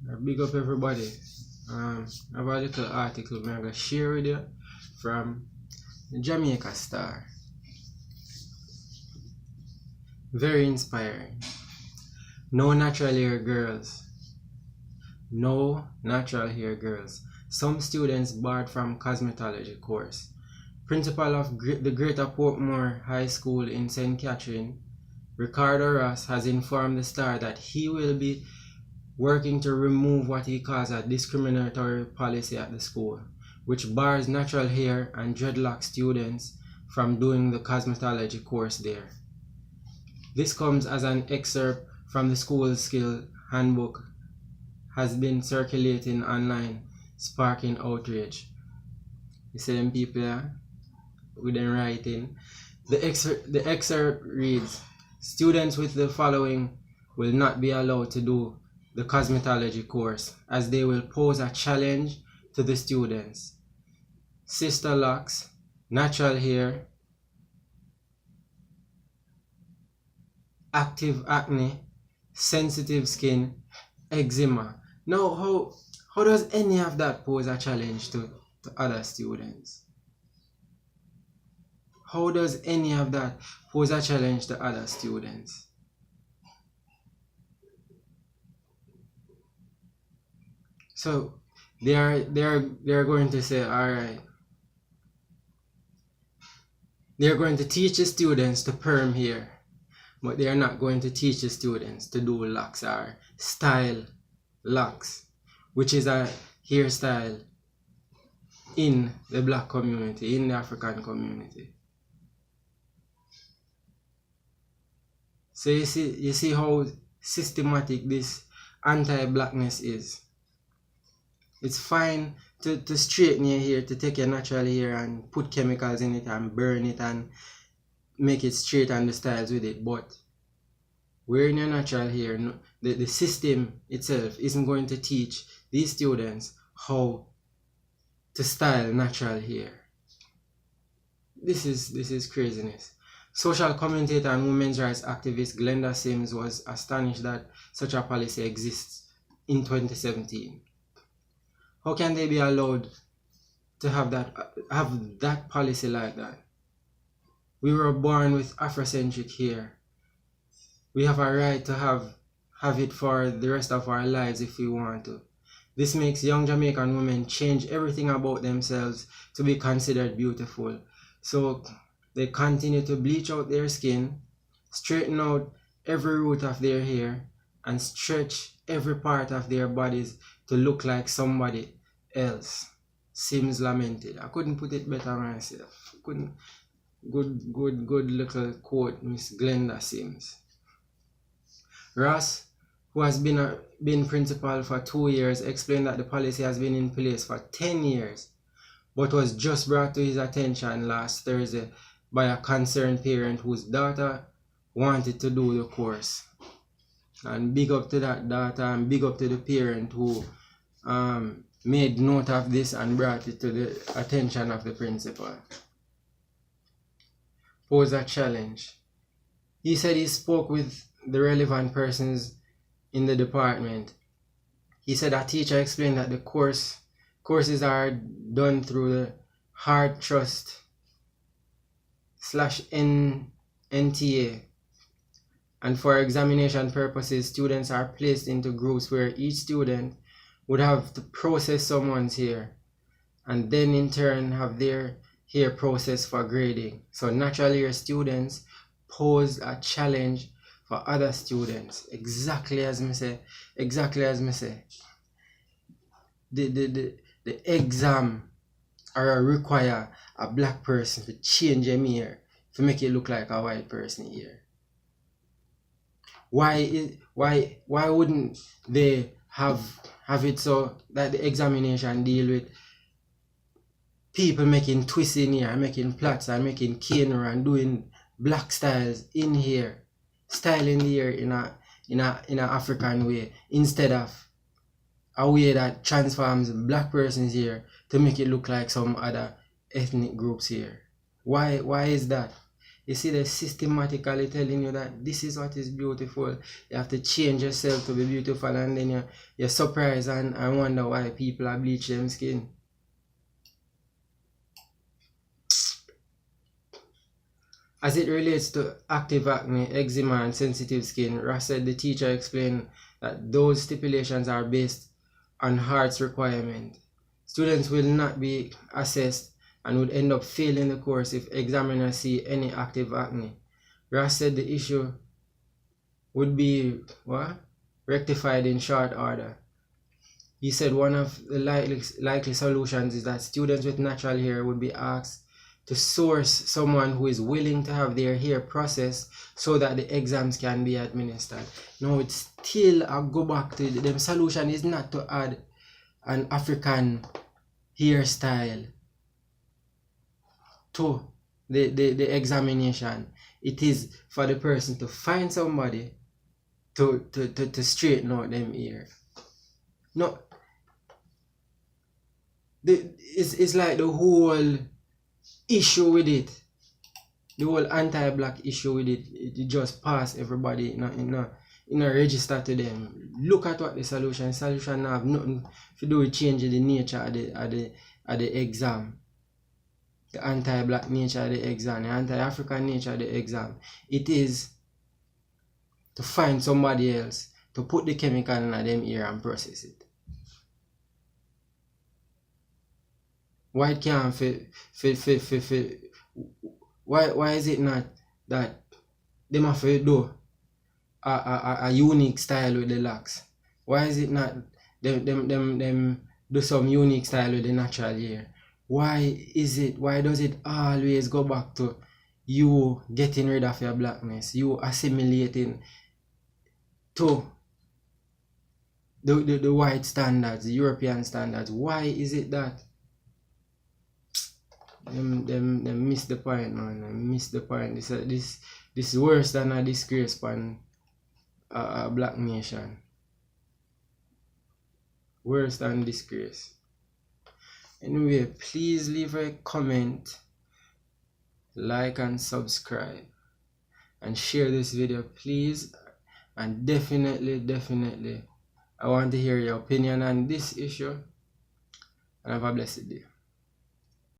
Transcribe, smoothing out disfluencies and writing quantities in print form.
Big up everybody. I have a little article I'm going to share with you from the Jamaica Star. Very inspiring. No natural hair girls. No natural hair girls. Some students barred from cosmetology course. Principal of the Greater Portmore High School in St. Catherine, Ricardo Ross, has informed the Star that he will be working to remove what he calls a discriminatory policy at the school, which bars natural hair and dreadlock students from doing the cosmetology course there. This comes as an excerpt from the school skill handbook has been circulating online, sparking outrage. You see them people with them writing. The excerpt reads, students with the following will not be allowed to do the cosmetology course, as they will pose a challenge to the students. Sister locks, natural hair, active acne, sensitive skin, eczema. Now, how does any of that pose a challenge to other students? How does any of that pose a challenge to other students? So they are going to say, all right, they're going to teach the students to perm hair, but they are not going to teach the students to do locks or style locks, which is a hairstyle in the black community, in the African community. So you see how systematic this anti-blackness is. It's fine to straighten your hair, to take your natural hair and put chemicals in it and burn it and make it straight and the styles with it, but wearing your natural hair, the system itself isn't going to teach these students how to style natural hair. This is craziness. Social commentator and women's rights activist Glenda Sims was astonished that such a policy exists in 2017. How can they be allowed to have that policy like that? We were born with Afrocentric hair. We have a right to have it for the rest of our lives if we want to. This makes young Jamaican women change everything about themselves to be considered beautiful. So they continue to bleach out their skin, straighten out every root of their hair, and stretch every part of their bodies to look like somebody else. Sims lamented. I couldn't put it better myself. Good little quote, Miss Glenda Sims. Ross, who has been principal for 2 years, explained that the policy has been in place for 10 years, but was just brought to his attention last Thursday by a concerned parent whose daughter wanted to do the course. And big up to that daughter and big up to the parent who made note of this and brought it to the attention of the principal. Pose a challenge. He said he spoke with the relevant persons in the department. He said a teacher explained that the courses are done through the Heart Trust /NTA, and for examination purposes, students are placed into groups where each student would have to process someone's hair and then in turn have their hair processed for grading. So natural hair students pose a challenge for other students, exactly as me say. The exam or require a black person to change their hair to make it look like a white person here. Why wouldn't they have it so that the examination deal with people making twists in here, making plaits and making cane and doing black styles in here, styling the hair in a African way, instead of a way that transforms black person's hair to make it look like some other ethnic groups here? Why is that? You see, they're systematically telling you that this is what is beautiful. You have to change yourself to be beautiful, and then you're surprised and wonder why people are bleaching them skin. As it relates to active acne, eczema, and sensitive skin, Ross said the teacher explained that those stipulations are based on HART's requirement. Students will not be assessed and would end up failing the course if examiners see any active acne. Ross said the issue would be rectified in short order. He said one of the likely solutions is that students with natural hair would be asked to source someone who is willing to have their hair processed so that the exams can be administered. No, it's still I go back to the solution is not to add an African hairstyle to the examination. It is for the person to find somebody to straighten out them hair. No, it's like the whole issue with it, the whole anti-black issue with it, it just passed everybody in a register to them. Look at what the solution have nothing to do with changing the nature of the exam. The anti-black nature of the exam, the anti-African nature of the exam. It is to find somebody else to put the chemical in them ear and process it. Why can't why is it not that them have to do a unique style with the locks? Why is it not them do some unique style with the natural hair? Why does it always go back to you getting rid of your blackness, you assimilating to the white standards, the European standards? Why is it that them miss the point, man? Them miss the point. This is worse than a disgrace for a black nation. Worse than disgrace. Anyway, please leave a comment, like and subscribe, and share this video, please. And definitely I want to hear your opinion on this issue. And have a blessed day.